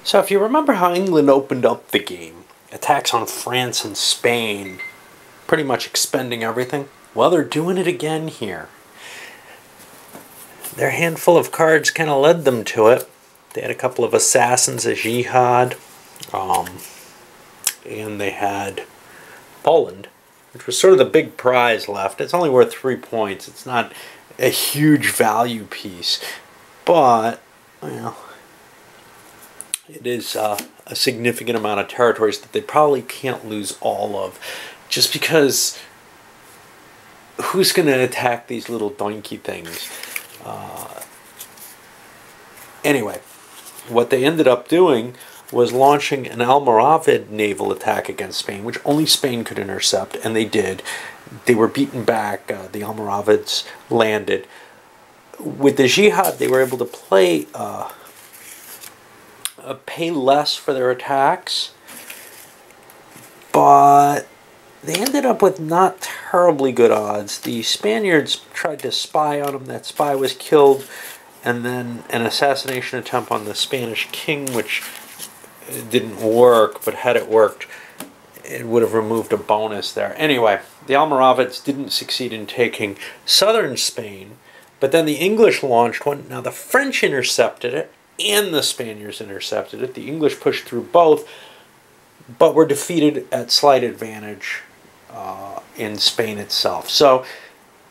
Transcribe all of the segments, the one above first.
So if you remember how England opened up the game, attacks on France and Spain, pretty much expending everything, well, they're doing it again here. Their handful of cards kind of led them to it. They had a couple of assassins, a jihad, and they had Poland, which was sort of the big prize left. It's only worth 3 points. It's not a huge value piece, but, well, it is a significant amount of territories that they probably can't lose all of, just because who's going to attack these little doinky things? Anyway, what they ended up doing was launching an Almoravid naval attack against Spain, which only Spain could intercept, and they did. They were beaten back. The Almoravids landed. With the Jihad, they were able to pay less for their attacks, but they ended up with not terribly good odds. The Spaniards tried to spy on them. That spy was killed, and then an assassination attempt on the Spanish king, which didn't work, but had it worked, it would have removed a bonus there. Anyway, the Almoravids didn't succeed in taking southern Spain, but then the English launched one. Now the French intercepted it, and the Spaniards intercepted it. The English pushed through both, but were defeated at slight advantage in Spain itself. So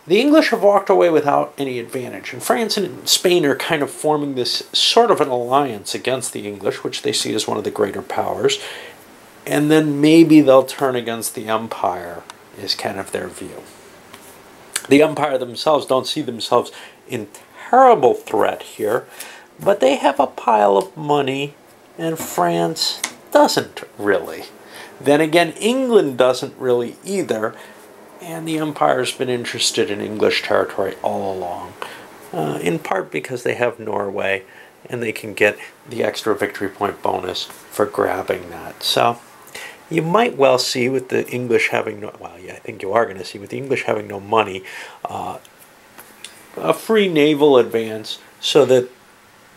the English have walked away without any advantage, and France and Spain are kind of forming this sort of an alliance against the English, which they see as one of the greater powers, and then maybe they'll turn against the Empire, is kind of their view. The Empire themselves don't see themselves in terrible threat here, but they have a pile of money, and France doesn't really. Then again, England doesn't really either, and the Empire's been interested in English territory all along, in part because they have Norway, and they can get the extra victory point bonus for grabbing that. So you might well see with the English having no, well, yeah, I think you are going to see with the English having no money, a free naval advance so that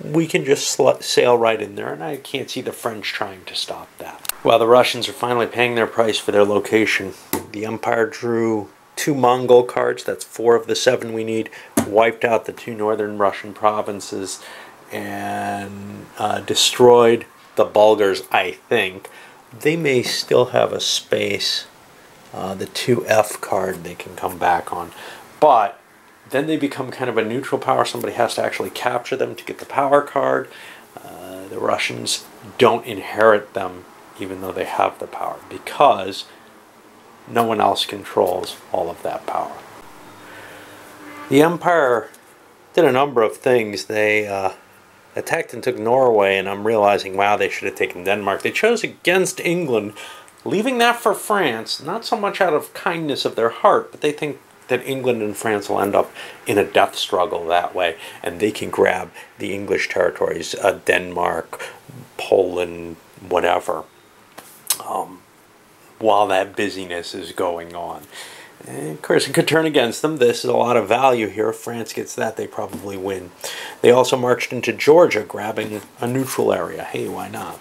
we can just sail right in there, and I can't see the French trying to stop that. Well, the Russians are finally paying their price for their location. The Empire drew 2 Mongol cards, that's 4 of the 7 we need, wiped out the 2 northern Russian provinces, and destroyed the Bulgars, I think. They may still have a space, the 2F card they can come back on, but then they become kind of a neutral power. Somebody has to actually capture them to get the power card. The Russians don't inherit them even though they have the power, because no one else controls all of that power. The Empire did a number of things. They attacked and took Norway, and I'm realizing, wow, they should have taken Denmark. They chose against England, leaving that for France, not so much out of kindness of their heart, but they think that England and France will end up in a death struggle that way, and they can grab the English territories, Denmark, Poland, whatever, while that busyness is going on. And of course, it could turn against them. This is a lot of value here. If France gets that, they probably win. They also marched into Georgia, grabbing a neutral area. Hey, why not?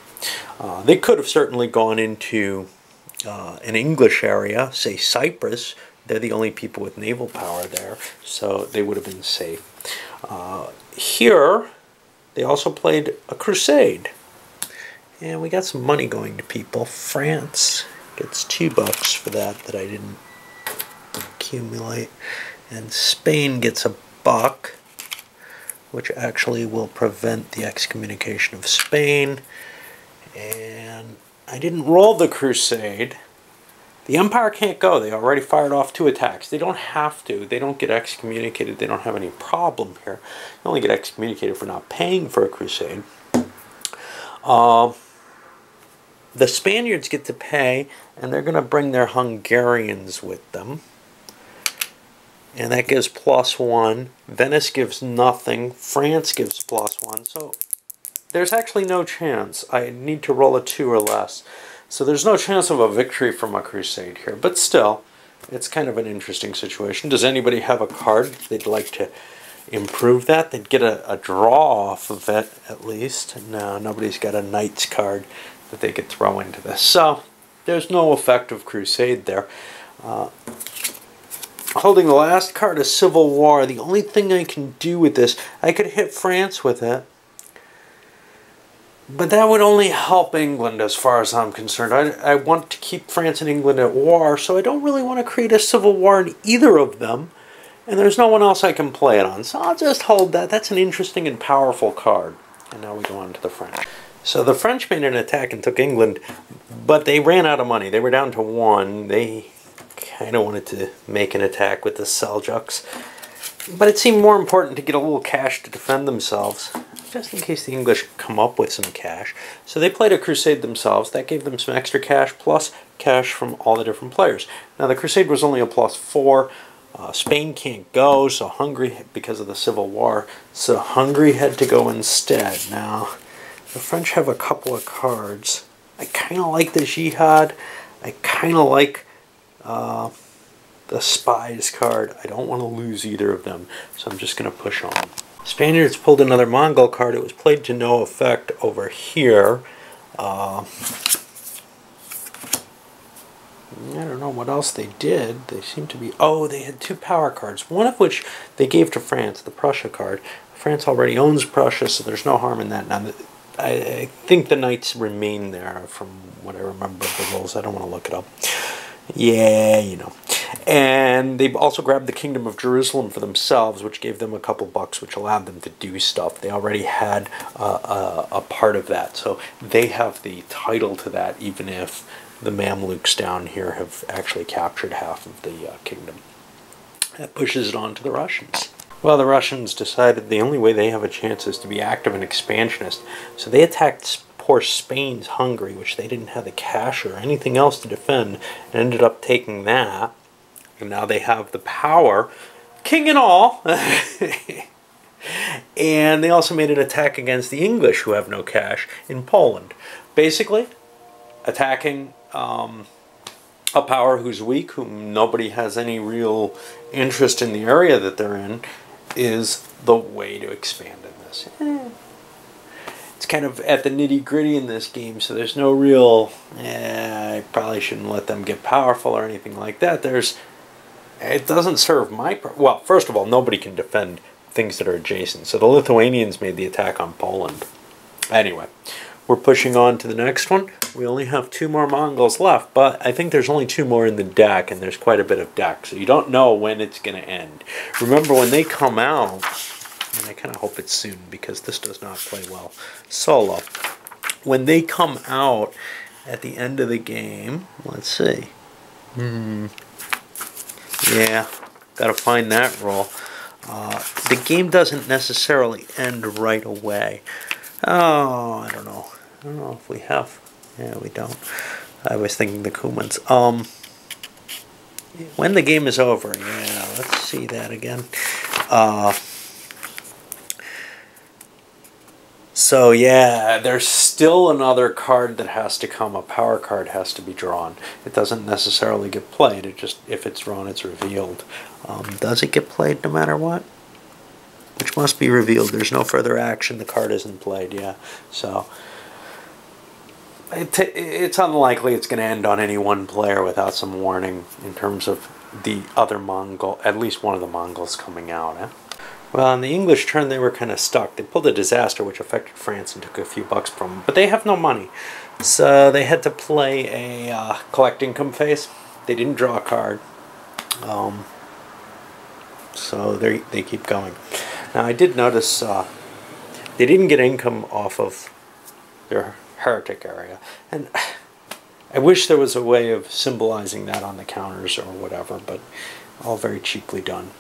They could have certainly gone into an English area, say Cyprus. They're the only people with naval power there, so they would have been safe. Here, they also played a crusade. And we got some money going to people. France gets $2 for that I didn't accumulate. And Spain gets $1, which actually will prevent the excommunication of Spain. And I didn't roll the crusade. The Empire can't go. They already fired off 2 attacks. They don't have to. They don't get excommunicated. They don't have any problem here. They only get excommunicated for not paying for a crusade. The Spaniards get to pay, and they're going to bring their Hungarians with them. And that gives +1. Venice gives nothing. France gives +1. So there's actually no chance. I need to roll a 2 or less. So there's no chance of a victory from a crusade here. But still, it's kind of an interesting situation. Does anybody have a card they'd like to improve that. They'd get a draw off of it, at least. No, nobody's got a Knights card that they could throw into this. So, there's no effective Crusade there. Holding the last card of Civil War, the only thing I can do with this, I could hit France with it. But that would only help England as far as I'm concerned. I want to keep France and England at war, so I don't really want to create a civil war in either of them. And there's no one else I can play it on, so I'll just hold that. That's an interesting and powerful card. And now we go on to the French. So the French made an attack and took England, but they ran out of money. They were down to 1. They kind of wanted to make an attack with the Seljuks. But it seemed more important to get a little cash to defend themselves, just in case the English come up with some cash. So they played a crusade themselves. That gave them some extra cash, plus cash from all the different players. Now the crusade was only a +4. Spain can't go, so Hungary, because of the Civil War, so Hungary had to go instead. Now, the French have a couple of cards. I kind of like the Jihad. I kind of like the Spies card. I don't want to lose either of them, so I'm just going to push on. Spaniards pulled another Mongol card. It was played to no effect over here. I don't know what else they did. They seem to be... Oh, they had 2 power cards, one of which they gave to France, the Prussia card. France already owns Prussia, so there's no harm in that. Now, I think the Knights remain there from what I remember of the rules. I don't want to look it up. Yeah, you know. And they also grabbed the Kingdom of Jerusalem for themselves, which gave them a couple bucks, which allowed them to do stuff. They already had a part of that, so they have the title to that, even if the Mamluks down here have actually captured half of the kingdom. That pushes it on to the Russians. Well, the Russians decided the only way they have a chance is to be active and expansionist, so they attacked poor Spain's Hungary, which they didn't have the cash or anything else to defend, and ended up taking that. And now they have the power, king and all. And they also made an attack against the English, who have no cash, in Poland. Basically, attacking a power who's weak, whom nobody has any real interest in the area that they're in, is the way to expand in this. It's kind of at the nitty-gritty in this game, so there's no real, I probably shouldn't let them get powerful or anything like that. It doesn't serve my... Well, first of all, nobody can defend things that are adjacent. So the Lithuanians made the attack on Poland. Anyway, we're pushing on to the next one. We only have 2 more Mongols left, but I think there's only 2 more in the deck, and there's quite a bit of deck, so you don't know when it's going to end. Remember, when they come out, and I kind of hope it's soon, because this does not play well solo. When they come out at the end of the game, let's see. Yeah, gotta find that roll. The game doesn't necessarily end right away. Oh, I don't know. I don't know if we have. Yeah, we don't. I was thinking the Kumans. When the game is over, yeah, let's see that again. So yeah, there's still another card that has to come. A power card has to be drawn. It doesn't necessarily get played. It just, if it's drawn, it's revealed. Does it get played no matter what? Which must be revealed. There's no further action. The card isn't played. Yeah, so it's unlikely it's going to end on any one player without some warning in terms of the other Mongol, at least one of the Mongols coming out. Eh? Well, on the English turn, they were kind of stuck. They pulled a disaster, which affected France and took a few bucks from them. But they have no money. So they had to play a collect income phase. They didn't draw a card. So they keep going. Now, I did notice they didn't get income off of their heretic area. And I wish there was a way of symbolizing that on the counters or whatever, but all very cheaply done.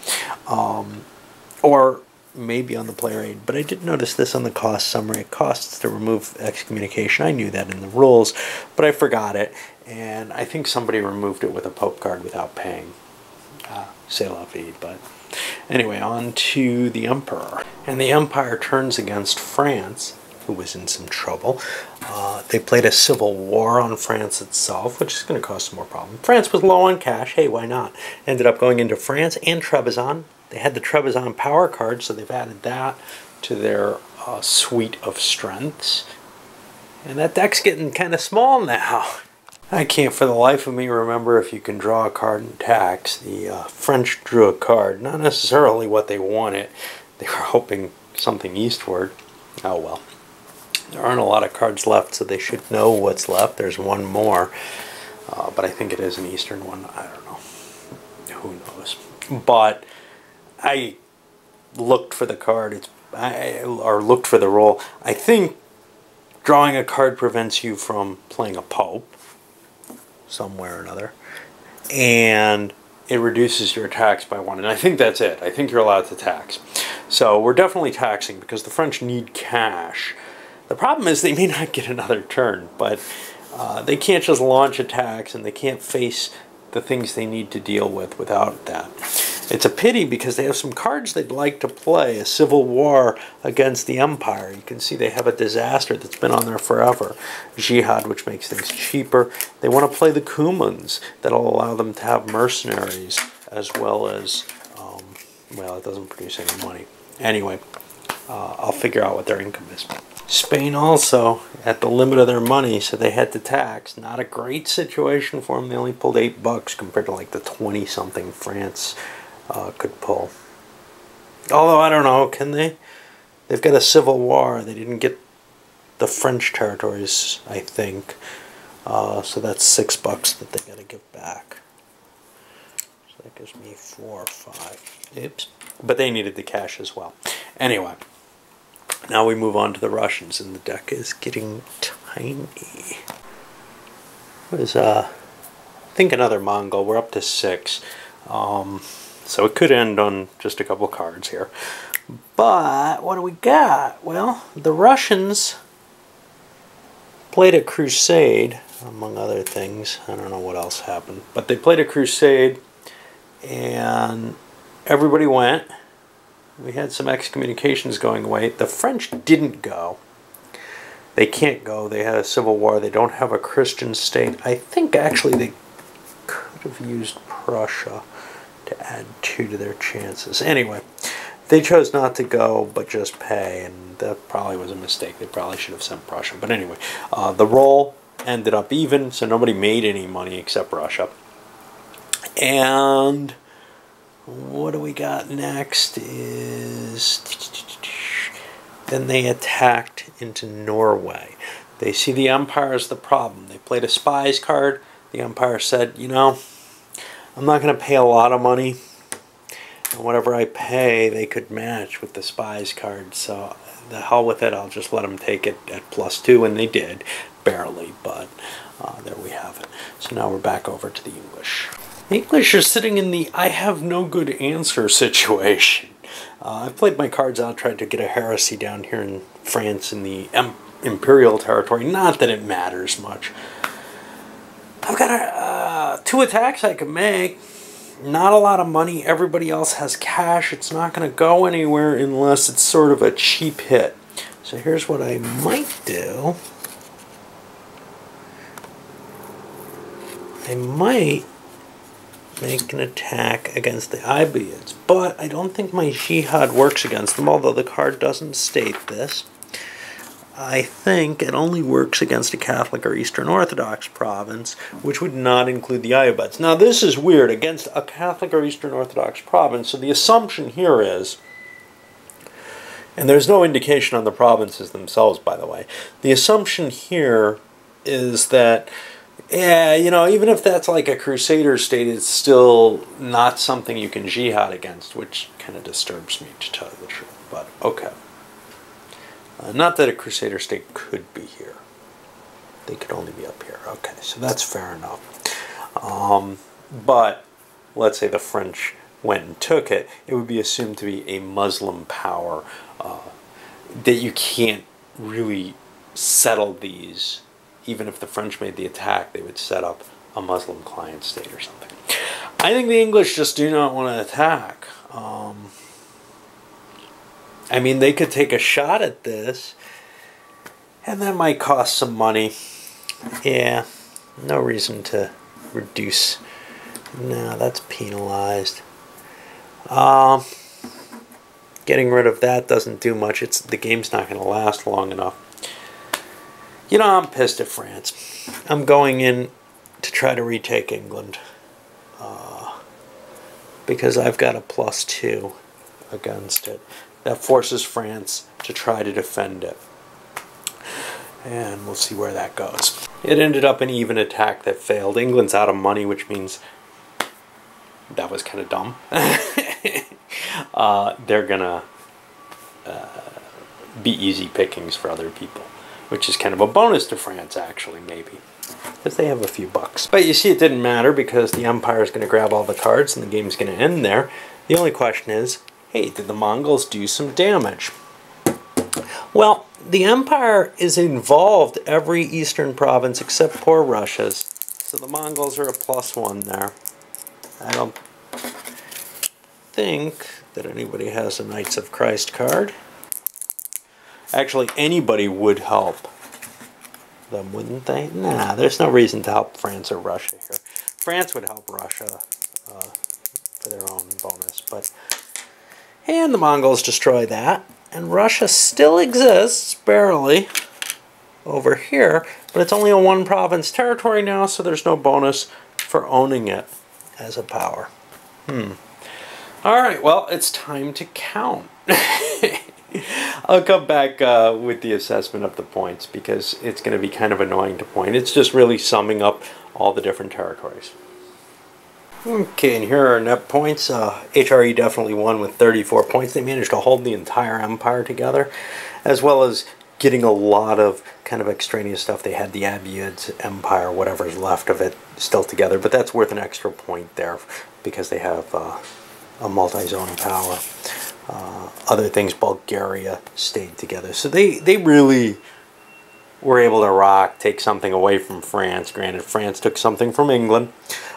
Or maybe on the player aid, but I did notice this on the cost summary. It costs to remove excommunication. I knew that in the rules, but I forgot it, and I think somebody removed it with a Pope card without paying. C'est la vie, but anyway, on to the Emperor. And the Empire turns against France, who was in some trouble. They played a civil war on France itself, which is going to cause some more problems. France was low on cash. Hey, why not? Ended up going into France and Trebizond. They had the Trebizond power card, so they've added that to their suite of strengths. And that deck's getting kind of small now. I can't for the life of me remember if you can draw a card in tax. The French drew a card, not necessarily what they wanted. They were hoping something eastward. Oh well. There aren't a lot of cards left, so they should know what's left. There's one more, but I think it is an eastern one. I don't know. Who knows? But I looked for the card. Or looked for the roll. I think drawing a card prevents you from playing a Pope somewhere or another, and it reduces your tax by 1. And I think that's it. I think you're allowed to tax. So we're definitely taxing because the French need cash. The problem is they may not get another turn, but they can't just launch a tax, and they can't face the things they need to deal with without that. It's a pity because they have some cards they'd like to play. A civil war against the Empire. You can see they have a disaster that's been on there forever. Jihad, which makes things cheaper. They want to play the Cumans. That'll allow them to have mercenaries as well as, well, it doesn't produce any money. Anyway, I'll figure out what their income is. Spain also at the limit of their money, so they had to tax. Not a great situation for them. They only pulled $8 compared to like the 20-something France could pull. Although I don't know, can they? They've got a civil war. They didn't get the French territories, I think. So that's $6 that they got to give back. So that gives me 4 or 5. Oops. But they needed the cash as well. Anyway. Now we move on to the Russians, and the deck is getting tiny. There's, I think, another Mongol. We're up to 6. So it could end on just a couple cards here. But what do we got? Well, the Russians played a crusade, among other things. I don't know what else happened. But they played a crusade, and everybody went. We had some excommunications going away. The French didn't go. They can't go. They had a civil war. They don't have a Christian state. I think actually they could have used Prussia to add 2 to their chances. Anyway, they chose not to go but just pay, and that probably was a mistake. They probably should have sent Prussia. But anyway, the roll ended up even, so nobody made any money except Russia. And what do we got next is, then they attacked into Norway. They see the Empire as the problem. They played a spies card. The Empire said, you know, I'm not going to pay a lot of money, and whatever I pay they could match with the spies card, so the hell with it, I'll just let them take it at +2, and they did, barely, but there we have it. So now we're back over to the English. The English are sitting in the I have no good answer situation. I've played my cards out, tried to get a heresy down here in France in the imperial territory. Not that it matters much. I've got 2 attacks I can make. Not a lot of money. Everybody else has cash. It's not going to go anywhere unless it's sort of a cheap hit. So here's what I might do. I might make an attack against the Ibiads, but I don't think my Jihad works against them, although the card doesn't state this. I think it only works against a Catholic or Eastern Orthodox province, which would not include the Ibiads. Now this is weird, against a Catholic or Eastern Orthodox province, so the assumption here is, and there's no indication on the provinces themselves, by the way, the assumption here is that, yeah, you know, even if that's like a Crusader state, it's still not something you can jihad against, which kind of disturbs me, to tell you the truth. But okay. Not that a Crusader state could be here. They could only be up here. Okay, so that's fair enough. But let's say the French went and took it, it would be assumed to be a Muslim power, that you can't really settle these. Even if the French made the attack, they would set up a Muslim client state or something. I think the English just do not want to attack. I mean, they could take a shot at this, and that might cost some money. Yeah, no reason to reduce. No, that's penalized. Getting rid of that doesn't do much. The game's not going to last long enough. You know, I'm pissed at France. I'm going in to try to retake England. Because I've got a +2 against it. That forces France to try to defend it. And we'll see where that goes. It ended up an even attack that failed. England's out of money, which means that was kind of dumb. They're gonna be easy pickings for other people, which is kind of a bonus to France, actually, maybe, because they have a few bucks. But you see, it didn't matter because the Empire is going to grab all the cards and the game's going to end there. The only question is, hey, did the Mongols do some damage? Well, the Empire is involved every eastern province except poor Russia's. So the Mongols are a +1 there. I don't think that anybody has a Knights of Christ card. Actually, anybody would help them, wouldn't they? Nah, there's no reason to help France or Russia here. France would help Russia for their own bonus, but... And the Mongols destroy that. And Russia still exists, barely, over here, but it's only a 1-province territory now, so there's no bonus for owning it as a power. Alright, well, it's time to count. I'll come back with the assessment of the points, because it's going to be kind of annoying to point. It's just really summing up all the different territories. Okay, and here are our net points. HRE definitely won with 34 points. They managed to hold the entire empire together, as well as getting a lot of kind of extraneous stuff. They had the Abids Empire, whatever's left of it, still together, but that's worth an extra point there because they have a multi-zone power. Other things, Bulgaria stayed together. So they really were able to rock, take something away from France. Granted, France took something from England.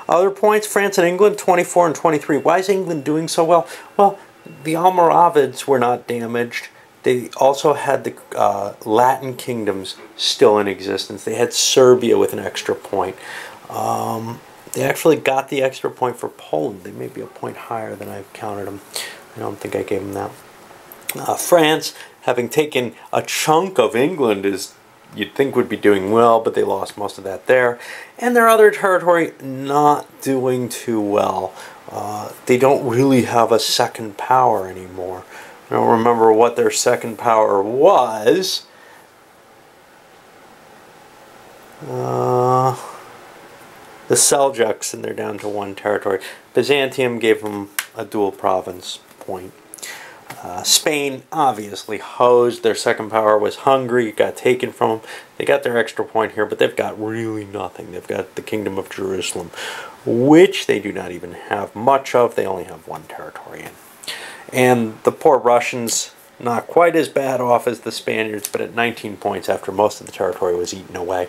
Other points, France and England, 24 and 23. Why is England doing so well? Well, the Almoravids were not damaged. They also had the Latin kingdoms still in existence. They had Serbia with an extra point. They actually got the extra point for Poland. They may be a point higher than I've counted them. I don't think I gave them that. France, having taken a chunk of England, you'd think would be doing well, but they lost most of that there. And their other territory not doing too well. They don't really have a second power anymore. I don't remember what their second power was. The Seljuks, and they're down to 1 territory. Byzantium gave them a dual province point. Spain obviously hosed. Their second power was Hungary. It got taken from them. They got their extra point here, but they've got really nothing. They've got the Kingdom of Jerusalem, which they do not even have much of. They only have 1 territory in. And the poor Russians, not quite as bad off as the Spaniards, but at 19 points after most of the territory was eaten away.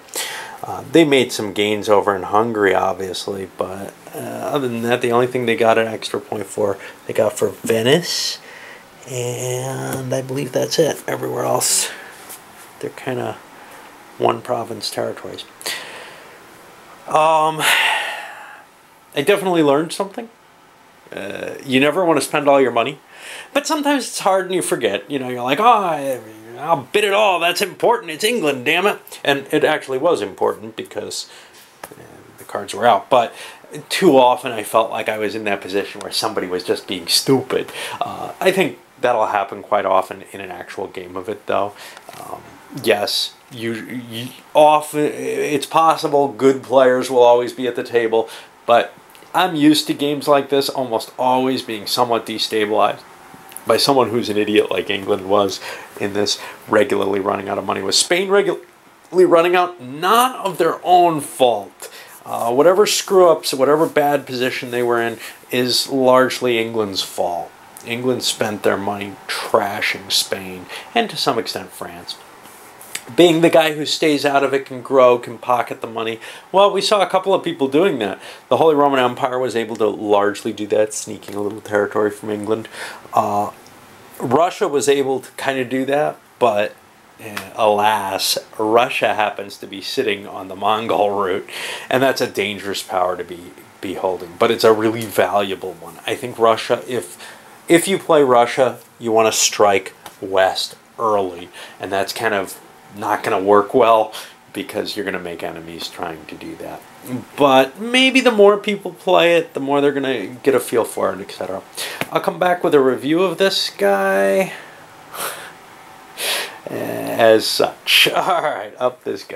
They made some gains over in Hungary, obviously, but other than that, the only thing they got an extra point for, they got for Venice. And I believe that's it. Everywhere else, they're kind of 1-province territories. I definitely learned something. You never want to spend all your money, but sometimes it's hard and you forget. You know, you're like, oh, I'll bid it all. That's important. It's England, damn it. And it actually was important because the cards were out. But too often I felt like I was in that position where somebody was just being stupid. I think that'll happen quite often in an actual game of it, though. Yes, you often, it's possible good players will always be at the table, but I'm used to games like this almost always being somewhat destabilized by someone who's an idiot like England was in this, regularly running out of money. Was Spain regularly running out? Not of their own fault. Whatever screw-ups, whatever bad position they were in is largely England's fault. England spent their money trashing Spain, and to some extent France. Being the guy who stays out of it, can grow, can pocket the money. Well, we saw a couple of people doing that. The Holy Roman Empire was able to largely do that, sneaking a little territory from England. Russia was able to kind of do that, but alas, Russia happens to be sitting on the Mongol route, and that's a dangerous power to be holding. But it's a really valuable one. I think Russia, if if you play Russia, you want to strike west early, and that's kind of not going to work well because you're going to make enemies trying to do that. But maybe the more people play it, the more they're going to get a feel for it, etc. I'll come back with a review of this guy as such. All right, up this guy.